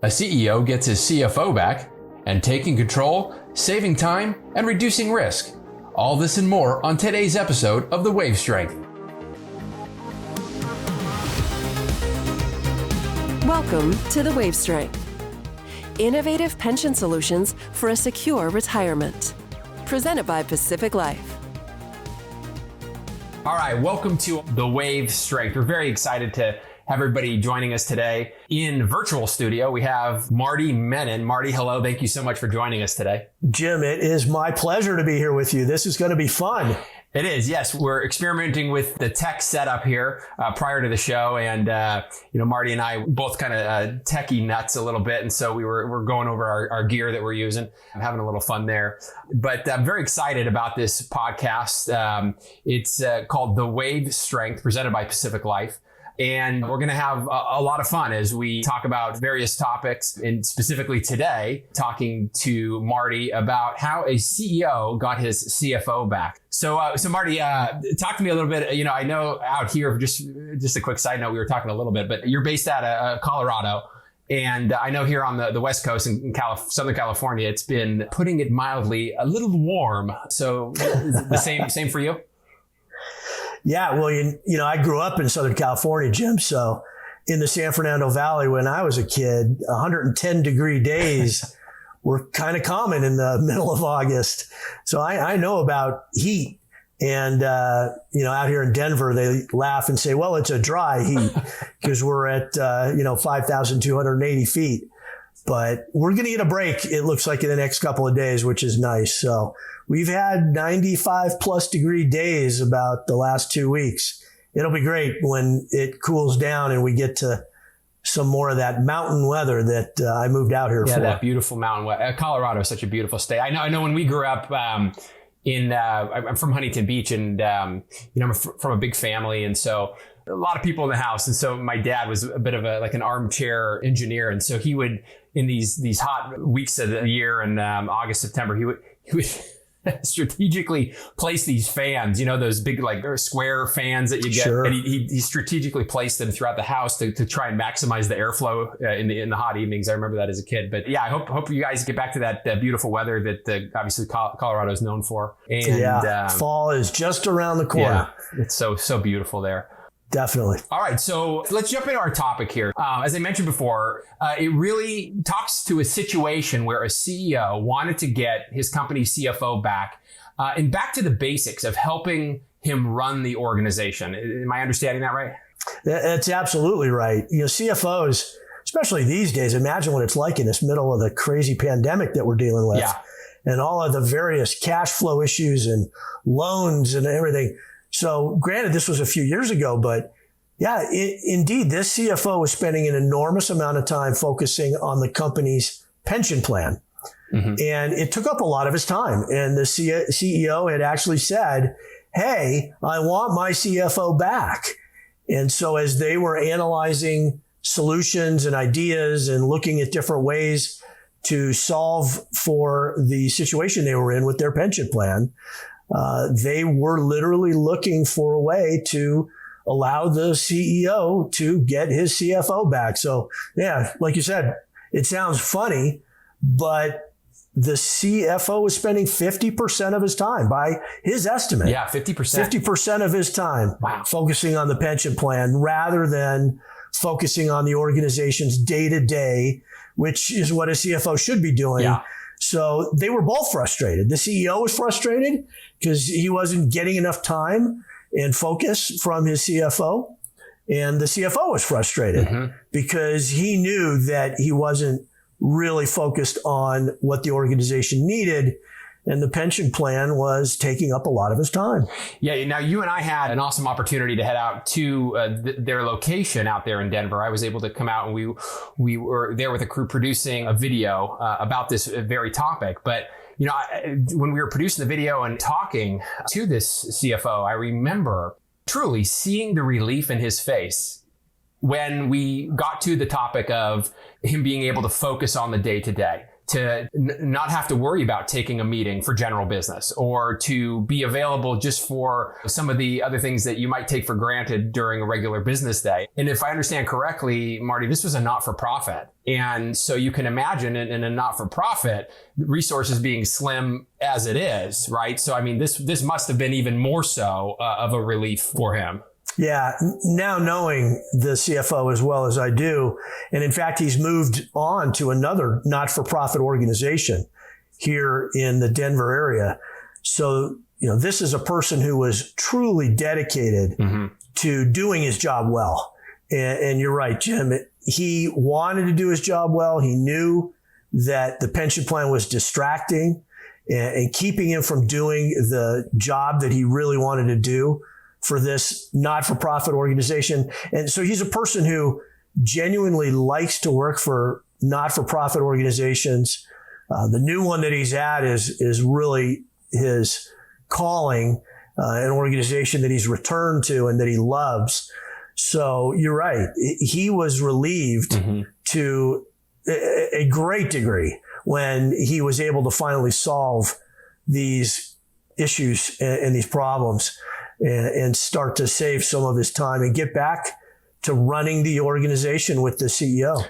A CEO gets his CFO back, and taking control, saving time, and reducing risk. All this and more on today's episode of The Wave Strength. Welcome to The Wave Strength. Innovative pension solutions for a secure retirement. Presented by Pacific Life. All right, welcome to The Wave Strength. We're very excited to have everybody joining us today. In virtual studio, we have Marty Menon. Marty, hello. Thank you so much for joining us today. Jim, it is my pleasure to be here with you. This is going to be fun. It is, yes. We're experimenting with the tech setup here prior to the show. And, Marty and I both kind of techie nuts a little bit. And so we're going over our gear that we're using. I'm having a little fun there. But I'm very excited about this podcast. It's called The Wave Strength, presented by Pacific Life. And we're going to have a lot of fun as we talk about various topics, and specifically today, talking to Marty about how a CEO got his CFO back. So Marty, talk to me a little bit. I know out here, just a quick side note, we were talking a little bit, but you're based out of Colorado. And I know here on the West Coast in Southern California, it's been, putting it mildly, a little warm. So the same for you? Yeah, well, I grew up in Southern California, Jim. So in the San Fernando Valley, when I was a kid, 110 degree days were kind of common in the middle of August. So I know about heat. And, out here in Denver, they laugh and say, well, it's a dry heat because we're at, 5,280 feet. But we're going to get a break, it looks like, in the next couple of days, which is nice. So we've had 95 plus degree days about the last 2 weeks. It'll be great when it cools down and we get to some more of that mountain weather that I moved out here for. Yeah, that beautiful mountain weather. Colorado is such a beautiful state. I know when we grew up I'm from Huntington Beach, and, I'm from a big family. And so a lot of people in the house. And so my dad was a bit of an armchair engineer. And so he would, in these hot weeks of the year, in August, September, he would strategically place these fans, those big square fans that you get. Sure. And he strategically placed them throughout the house to try and maximize the airflow in the hot evenings. I remember that as a kid. But yeah, I hope you guys get back to that beautiful weather that obviously Colorado is known for. And fall is just around the corner. Yeah, it's so beautiful there. Definitely. All right. So let's jump into our topic here. As I mentioned before, it really talks to a situation where a CEO wanted to get his company's CFO back and back to the basics of helping him run the organization. Am I understanding that right? That's absolutely right. CFOs, especially these days, imagine what it's like in this middle of the crazy pandemic that we're dealing with. Yeah. And all of the various cash flow issues and loans and everything. So granted, this was a few years ago, but yeah, indeed, this CFO was spending an enormous amount of time focusing on the company's pension plan. Mm-hmm. And it took up a lot of his time. And the CEO had actually said, hey, I want my CFO back. And so as they were analyzing solutions and ideas and looking at different ways to solve for the situation they were in with their pension plan, they were literally looking for a way to allow the CEO to get his CFO back. So yeah, like you said, it sounds funny, but the CFO was spending 50% of his time by his estimate. Yeah, 50%. 50% of his time focusing on the pension plan rather than focusing on the organization's day-to-day, which is what a CFO should be doing. Yeah. So they were both frustrated. The CEO was frustrated because he wasn't getting enough time and focus from his CFO. And the CFO was frustrated because he knew that he wasn't really focused on what the organization needed. And the pension plan was taking up a lot of his time. Yeah. Now, you and I had an awesome opportunity to head out to their location out there in Denver. I was able to come out and we were there with a crew producing a video about this very topic. But, when we were producing the video and talking to this CFO, I remember truly seeing the relief in his face when we got to the topic of him being able to focus on the day-to-day. to not have to worry about taking a meeting for general business, or to be available just for some of the other things that you might take for granted during a regular business day. And if I understand correctly, Marty, this was a not-for-profit. And so you can imagine in a not-for-profit, resources being slim as it is, right? So, I mean, this must have been even more so of a relief for him. Yeah. Now knowing the CFO as well as I do, and in fact, he's moved on to another not-for-profit organization here in the Denver area. So, this is a person who was truly dedicated to doing his job well. And you're right, Jim. He wanted to do his job well. He knew that the pension plan was distracting and keeping him from doing the job that he really wanted to do for this not-for-profit organization. And so he's a person who genuinely likes to work for not-for-profit organizations. The new one that he's at is really his calling, an organization that he's returned to and that he loves. So you're right. He was relieved to a great degree when he was able to finally solve these issues and these problems and start to save some of his time and get back to running the organization with the CEO.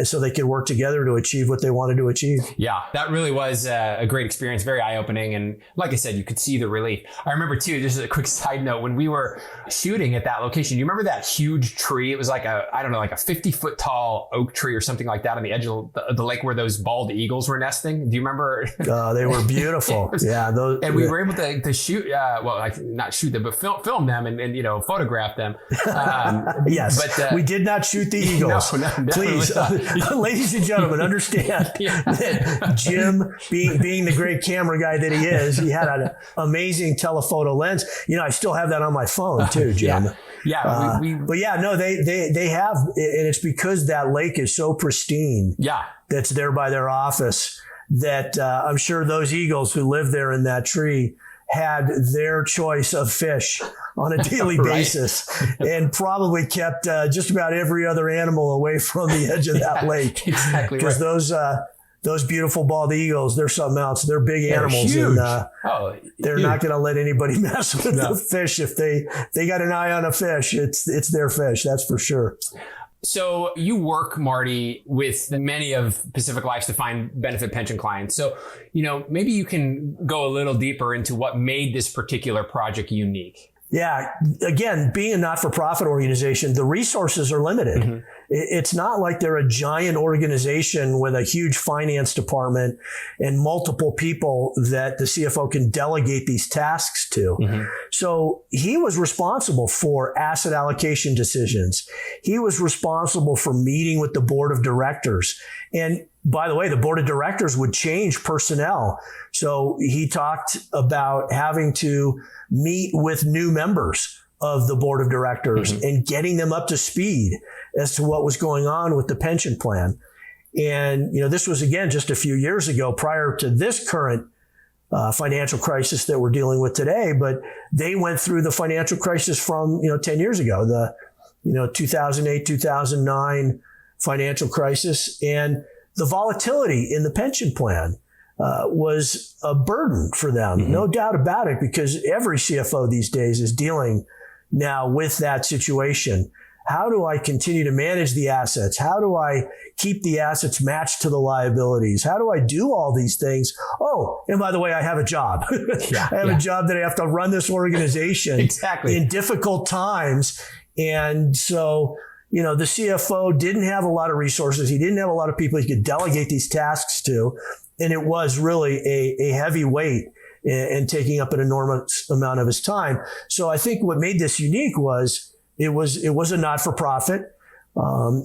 So they could work together to achieve what they wanted to achieve. Yeah, that really was a great experience, very eye-opening. And like I said, you could see the relief. I remember too, just a quick side note, when we were shooting at that location, you remember that huge tree? It was like a 50-foot tall oak tree or something like that on the edge of the lake where those bald eagles were nesting. Do you remember? They were beautiful. And we were able to shoot, not shoot them, but film them and photograph them. Yes, but we did not shoot the eagles. No, please. Ladies and gentlemen, understand that Jim, being the great camera guy that he is, he had an amazing telephoto lens. I still have that on my phone too, Jim. But they have, and it's because that lake is so pristine. Yeah, that's there by their office. That I'm sure those eagles who live there in that tree had their choice of fish on a daily basis and probably kept just about every other animal away from the edge of that lake. Exactly. Because those beautiful bald eagles, they're something else. They're big animals. Huge. And they're not going to let anybody mess with the fish. If they got an eye on a fish, it's their fish. That's for sure. So you work, Marty, with many of Pacific Life's defined benefit pension clients. So, maybe you can go a little deeper into what made this particular project unique. Yeah. Again, being a not-for-profit organization, the resources are limited. It's not like they're a giant organization with a huge finance department and multiple people that the CFO can delegate these tasks to. So he was responsible for asset allocation decisions. He was responsible for meeting with the board of directors. And by the way, the board of directors would change personnel. So he talked about having to meet with new members of the board of directors and getting them up to speed as to what was going on with the pension plan. And, this was, again, just a few years ago prior to this current financial crisis that we're dealing with today. But they went through the financial crisis from, 10 years ago, the, 2008, 2009 financial crisis. And the volatility in the pension plan was a burden for them, no doubt about it, because every CFO these days is dealing now with that situation. How do I continue to manage the assets? How do I keep the assets matched to the liabilities? How do I do all these things? Oh, and by the way, I have a job. I have a job that I have to run this organization in difficult times. And so, the CFO didn't have a lot of resources. He didn't have a lot of people he could delegate these tasks to. And it was really a heavy weight and taking up an enormous amount of his time. So I think what made this unique was it was a not-for-profit.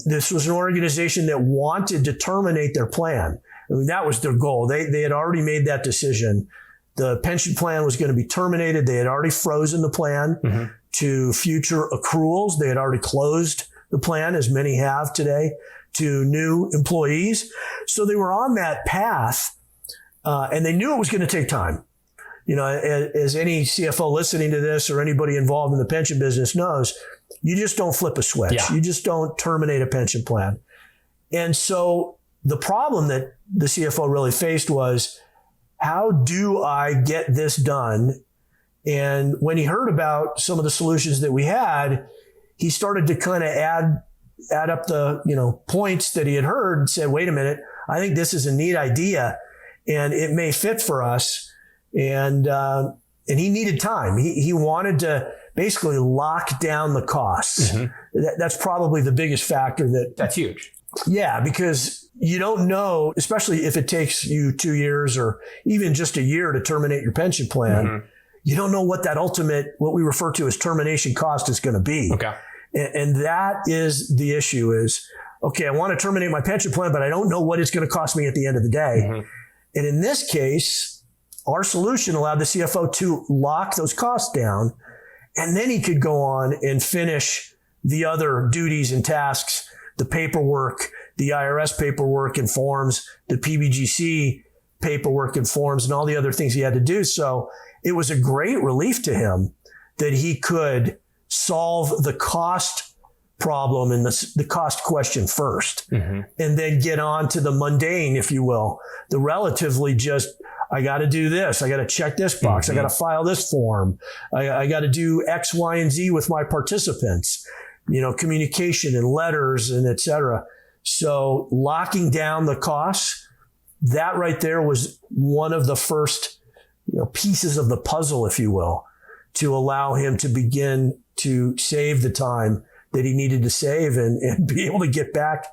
This was an organization that wanted to terminate their plan. I mean, that was their goal. They had already made that decision. The pension plan was going to be terminated. They had already frozen the plan to future accruals. They had already closed the plan, as many have today, to new employees. So they were on that path, and they knew it was going to take time. As any CFO listening to this or anybody involved in the pension business knows, you just don't flip a switch. You just don't terminate a pension plan. And so the problem that the CFO really faced was, how do I get this done? And when he heard about some of the solutions that we had, he started to kind of add up the, points that he had heard and said, wait a minute, I think this is a neat idea and it may fit for us. And he needed time. He wanted to basically lock down the costs. That's probably the biggest factor. That's huge. Yeah, because you don't know, especially if it takes you 2 years or even just a year to terminate your pension plan, you don't know what that ultimate, what we refer to as termination cost is going to be. Okay. And that is the issue is, okay, I want to terminate my pension plan, but I don't know what it's going to cost me at the end of the day. And in this case, our solution allowed the CFO to lock those costs down, and then he could go on and finish the other duties and tasks, the paperwork, the IRS paperwork and forms, the PBGC paperwork and forms, and all the other things he had to do. So it was a great relief to him that he could solve the cost problem and the cost question first, and then get on to the mundane, if you will, the relatively just, I got to do this. I got to check this box. I got to file this form. I got to do X, Y, and Z with my participants, communication and letters and et cetera. So locking down the costs, that right there was one of the first, pieces of the puzzle, if you will, to allow him to begin to save the time that he needed to save and be able to get back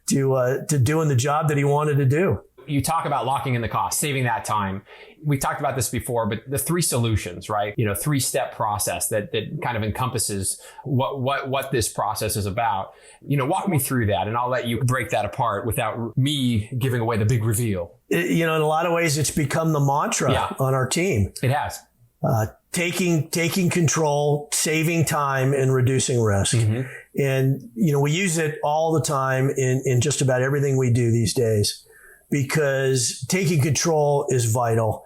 to doing the job that he wanted to do. You talk about locking in the cost, saving that time. We talked about this before, but the 3 solutions, right? 3-step process that kind of encompasses what this process is about. Walk me through that, and I'll let you break that apart without me giving away the big reveal. In a lot of ways, it's become the mantra on our team. It has. Taking control, saving time, and reducing risk. And, we use it all the time in just about everything we do these days, because taking control is vital.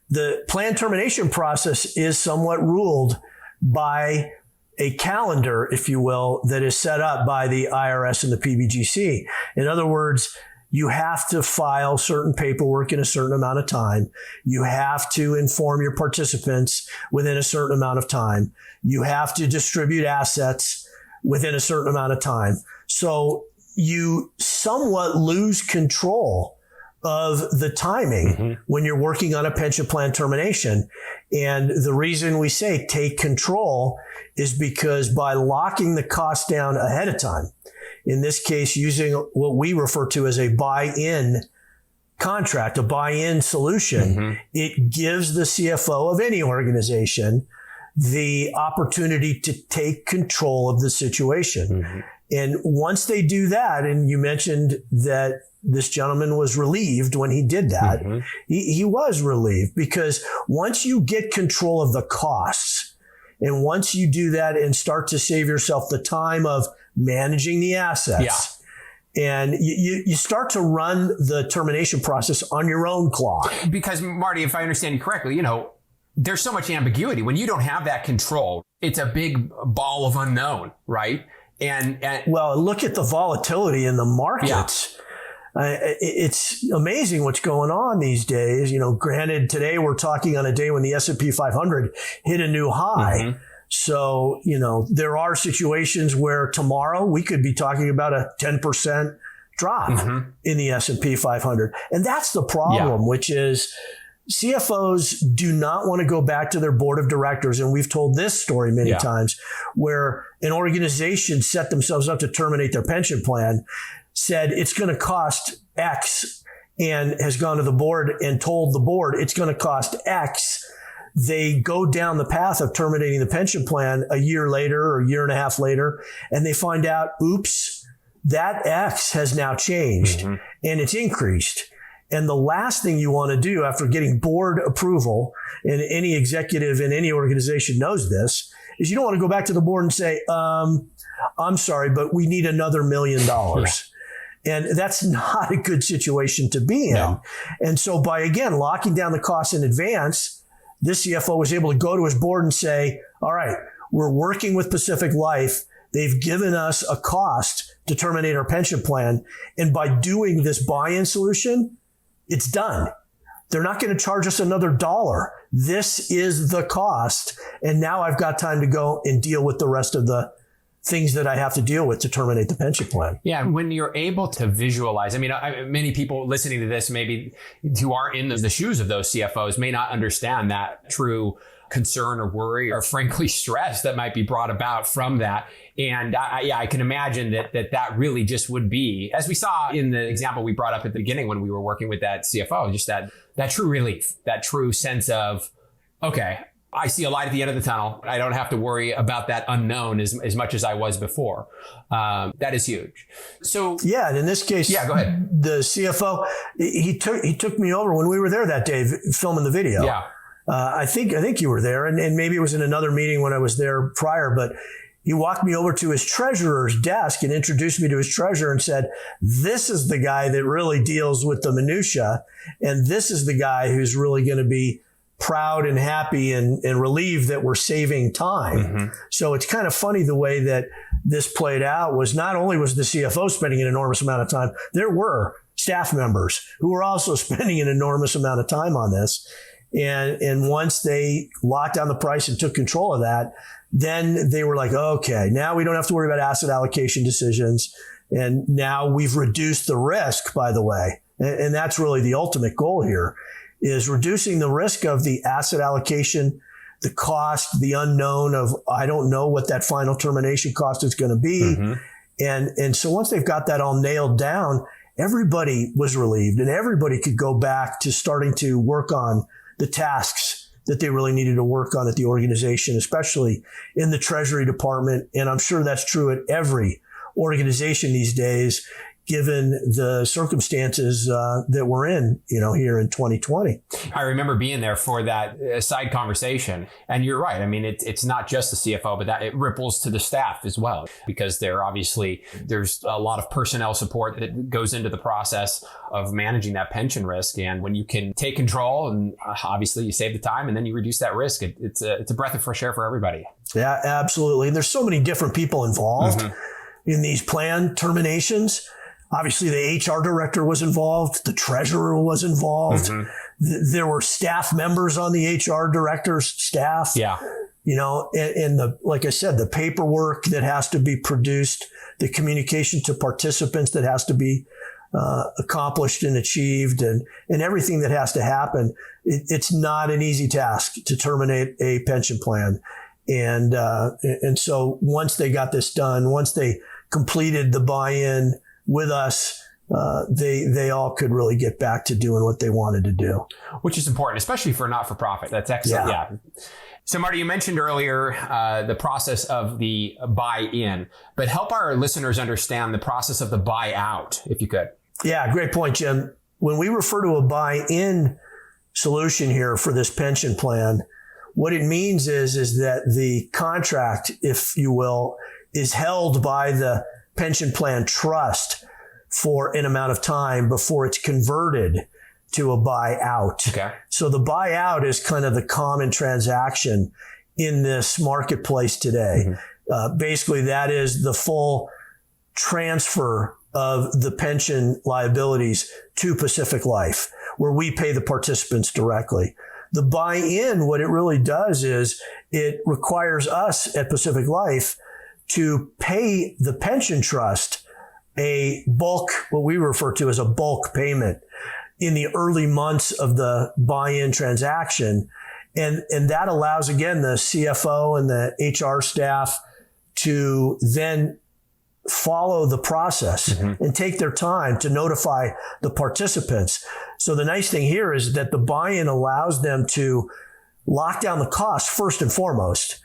The plan termination process is somewhat ruled by a calendar, if you will, that is set up by the IRS and the PBGC. In other words, you have to file certain paperwork in a certain amount of time. You have to inform your participants within a certain amount of time. You have to distribute assets within a certain amount of time. So you somewhat lose control of the timing when you're working on a pension plan termination. And the reason we say take control is because by locking the cost down ahead of time, in this case, using what we refer to as a buy-in contract, a buy-in solution, it gives the CFO of any organization the opportunity to take control of the situation. And once they do that, and you mentioned that this gentleman was relieved when he did that, he was relieved, because once you get control of the costs, and once you do that and start to save yourself the time of managing the assets, and you start to run the termination process on your own clock. Because, Marty, if I understand you correctly, there's so much ambiguity. When you don't have that control, it's a big ball of unknown, right? And well, look at the volatility in the markets. It's amazing what's going on these days. Granted, today we're talking on a day when the S&P 500 hit a new high. So, there are situations where tomorrow we could be talking about a 10% drop in the S&P 500. And that's the problem, which is CFOs do not want to go back to their board of directors. And we've told this story many times, where an organization set themselves up to terminate their pension plan, said it's going to cost X, and has gone to the board and told the board it's going to cost X. They go down the path of terminating the pension plan a year later or a year and a half later, and they find out, oops, that X has now changed and it's increased. And the last thing you want to do after getting board approval, and any executive in any organization knows this, is you don't want to go back to the board and say, I'm sorry, but we need another $1 million. And that's not a good situation to be in. No. And so by, again, locking down the costs in advance, this CFO was able to go to his board and say, all right, we're working with Pacific Life they've given us a cost to terminate our pension plan. And by doing this buy-in solution, it's done. They're not going to charge us another dollar. This is the cost. And now I've got time to go and deal with the rest of the things that I have to deal with to terminate the pension plan. Yeah. When you're able to visualize, many people listening to this, maybe who aren't in the shoes of those CFOs, may not understand that true concern or worry or frankly stress that might be brought about from that. And I can imagine that really just would be, as we saw in the example we brought up at the beginning when we were working with that CFO, just that true relief, that true sense of, okay, I see a light at the end of the tunnel. I don't have to worry about that unknown as much as I was before. That is huge. So yeah, and in this case, go ahead. The CFO, he took me over when we were there that day filming the video. Yeah. I think you were there, and maybe it was in another meeting when I was there prior, but he walked me over to his treasurer's desk and introduced me to his treasurer and said, this is the guy that really deals with the minutia, and this is the guy who's really going to be proud and happy and relieved that we're saving time. Mm-hmm. So it's kind of funny the way that this played out was not only was the CFO spending an enormous amount of time, there were staff members who were also spending an enormous amount of time on this. And once they locked down the price and took control of that, then they were like, okay, now we don't have to worry about asset allocation decisions. And now we've reduced the risk, by the way. And that's really the ultimate goal here, is reducing the risk of the asset allocation, the cost, the unknown of, I don't know what that final termination cost is going to be. Mm-hmm. And so once they've got that all nailed down, everybody was relieved and everybody could go back to starting to work on the tasks that they really needed to work on at the organization, especially in the Treasury Department. And I'm sure that's true at every organization these days, given the circumstances that we're in, here in 2020. I remember being there for that side conversation. And you're right. I mean, it's not just the CFO, but that it ripples to the staff as well, because there's a lot of personnel support that goes into the process of managing that pension risk. And when you can take control, and obviously you save the time and then you reduce that risk, it's a breath of fresh air for everybody. Yeah, absolutely. And there's so many different people involved in these plan terminations. Obviously, the HR director was involved. The treasurer was involved. Mm-hmm. There were staff members on the HR director's staff. Yeah. And like I said, the paperwork that has to be produced, the communication to participants that has to be accomplished and achieved, and everything that has to happen. It's not an easy task to terminate a pension plan. And so once they got this done, once they completed the buy-in with us, they all could really get back to doing what they wanted to do. Which is important, especially for a not-for-profit. That's excellent. Yeah. So Marty, you mentioned earlier the process of the buy-in, but help our listeners understand the process of the buy-out, if you could. Yeah, great point, Jim. When we refer to a buy-in solution here for this pension plan, what it means is that the contract, if you will, is held by the pension plan trust for an amount of time before it's converted to a buyout. Okay. So the buyout is kind of the common transaction in this marketplace today. Mm-hmm. Basically, that is the full transfer of the pension liabilities to Pacific Life, where we pay the participants directly. The buy-in, what it really does is it requires us at Pacific Life to pay the pension trust a bulk, what we refer to as a bulk payment in the early months of the buy-in transaction. And that allows, again, the CFO and the HR staff to then follow the process and take their time to notify the participants. So the nice thing here is that the buy-in allows them to lock down the cost first and foremost.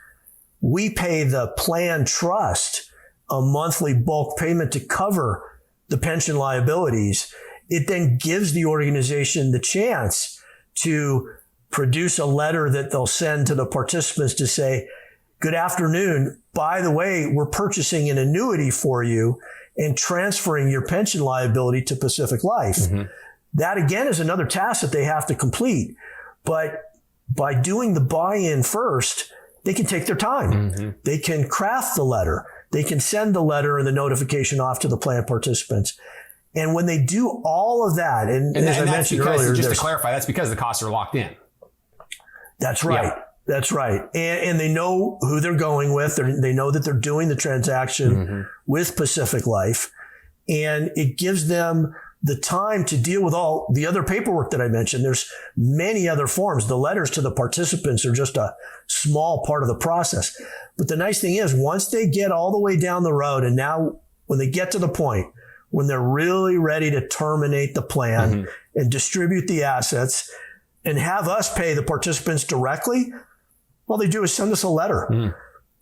We pay the plan trust a monthly bulk payment to cover the pension liabilities. It then gives the organization the chance to produce a letter that they'll send to the participants to say, good afternoon. By the way, we're purchasing an annuity for you and transferring your pension liability to Pacific Life. Mm-hmm. That, again, is another task that they have to complete. But by doing the buy-in first, they can take their time. Mm-hmm. They can craft the letter. they can send the letter and the notification off to the plan participants. And when they do all of that, and as I mentioned earlier, just to clarify, that's because the costs are locked in. That's right. Yeah. That's right. And they know who they're going with. They know that they're doing the transaction with Pacific Life. And it gives them the time to deal with all the other paperwork that I mentioned. There's many other forms. The letters to the participants are just a small part of the process. But the nice thing is, once they get all the way down the road, and now when they get to the point when they're really ready to terminate the plan and distribute the assets and have us pay the participants directly, all they do is send us a letter.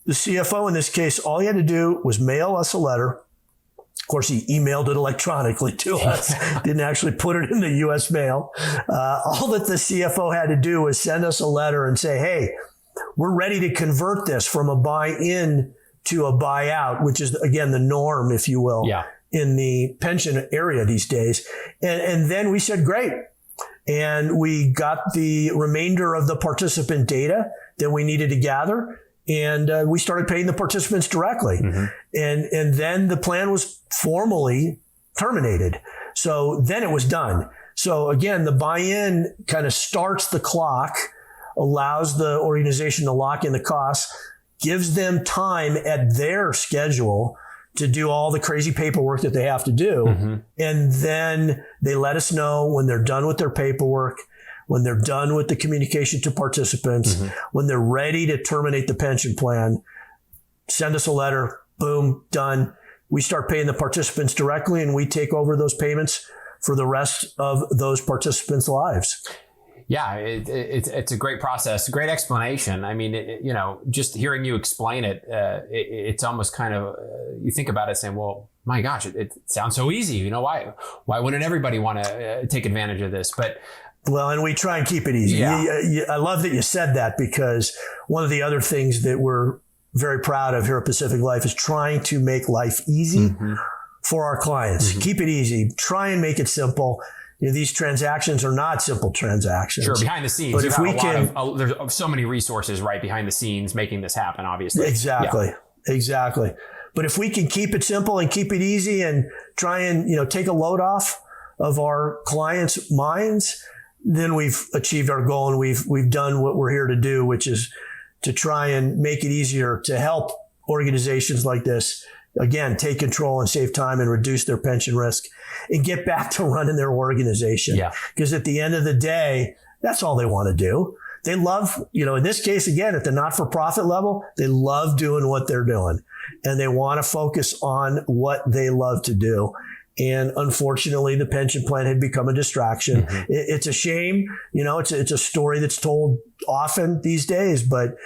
The CFO in this case, all he had to do was mail us a letter. Of course, he emailed it electronically to us, didn't actually put it in the U.S. mail. All that the CFO had to do was send us a letter and say, hey, we're ready to convert this from a buy-in to a buyout, which is, again, the norm, if you will, in the pension area these days. And then we said, great. And we got the remainder of the participant data that we needed to gather. And we started paying the participants directly. And then the plan was formally terminated. So then it was done. So again, the buy-in kind of starts the clock, allows the organization to lock in the costs, gives them time at their schedule to do all the crazy paperwork that they have to do. And then they let us know when they're done with their paperwork, when they're done with the communication to participants, when they're ready to terminate the pension plan, send us a letter, boom, done. We start paying the participants directly, and we take over those payments for the rest of those participants' lives. Yeah, it's a great process, great explanation. I mean, just hearing you explain it, it's almost kind of, you think about it saying, well, my gosh, it sounds so easy. Why wouldn't everybody want to take advantage of this? But well, and we try and keep it easy. I love that you said that, because one of the other things that we're very proud of here at Pacific Life is trying to make life easy for our clients. Keep it easy. Try and make it simple. These transactions are not simple transactions. Sure, behind the scenes. But if we can, there's so many resources right behind the scenes making this happen, obviously. Exactly. But if we can keep it simple and keep it easy and try and, take a load off of our clients' minds, then we've achieved our goal, and we've done what we're here to do, which is to try and make it easier to help organizations like this, again, take control and save time and reduce their pension risk and get back to running their organization. Because at the end of the day, that's all they want to do. They love, in this case, again, at the not-for-profit level, they love doing what they're doing, and they want to focus on what they love to do. And unfortunately, the pension plan had become a distraction. It's a shame. It's a story that's told often these days, but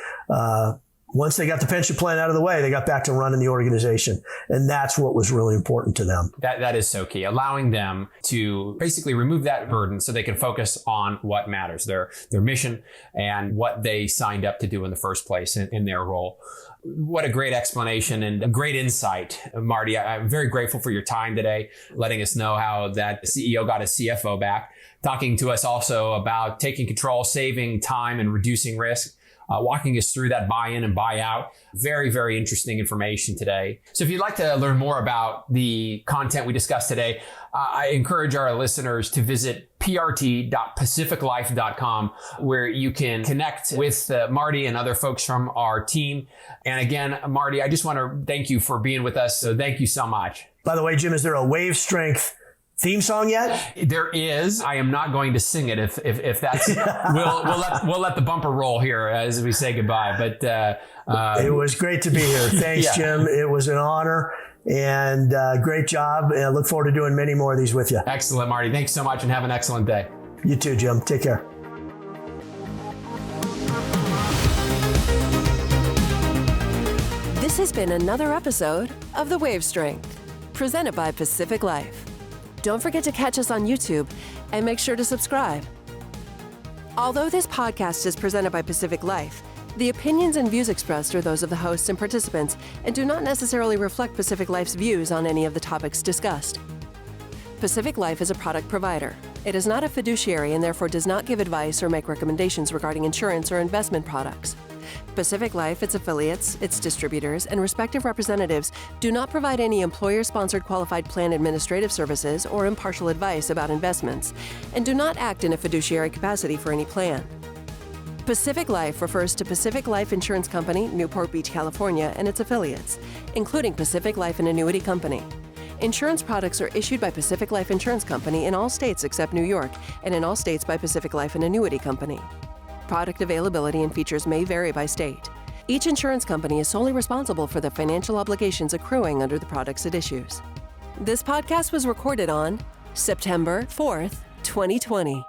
once they got the pension plan out of the way, they got back to running the organization. And that's what was really important to them. That is so key, allowing them to basically remove that burden so they can focus on what matters, their mission and what they signed up to do in the first place in their role. What a great explanation and a great insight, Marty. I'm very grateful for your time today, letting us know how that CEO got his CFO back, talking to us also about taking control, saving time, and reducing risk. Walking us through that buy-in and buy-out. Very, very interesting information today. So if you'd like to learn more about the content we discussed today, I encourage our listeners to visit prt.pacificlife.com, where you can connect with Marty and other folks from our team. And again, Marty, I just want to thank you for being with us. So thank you so much. By the way, Jim, is there a Wave Strength theme song yet? There is. I am not going to sing it if that's we'll let the bumper roll here as we say goodbye. But it was great to be here. Thanks, Jim. It was an honor, and great job. And I look forward to doing many more of these with you. Excellent, Marty. Thanks so much, and have an excellent day. You too, Jim. Take care. This has been another episode of The Wave Strength, presented by Pacific Life. Don't forget to catch us on YouTube and make sure to subscribe. Although this podcast is presented by Pacific Life, the opinions and views expressed are those of the hosts and participants and do not necessarily reflect Pacific Life's views on any of the topics discussed. Pacific Life is a product provider. It is not a fiduciary and therefore does not give advice or make recommendations regarding insurance or investment products. Pacific Life, its affiliates, its distributors, and respective representatives do not provide any employer-sponsored qualified plan administrative services or impartial advice about investments, and do not act in a fiduciary capacity for any plan. Pacific Life refers to Pacific Life Insurance Company, Newport Beach, California, and its affiliates, including Pacific Life and Annuity Company. Insurance products are issued by Pacific Life Insurance Company in all states except New York, and in all states by Pacific Life and Annuity Company. Product availability and features may vary by state. Each insurance company is solely responsible for the financial obligations accruing under the products it issues. This podcast was recorded on September 4th, 2020.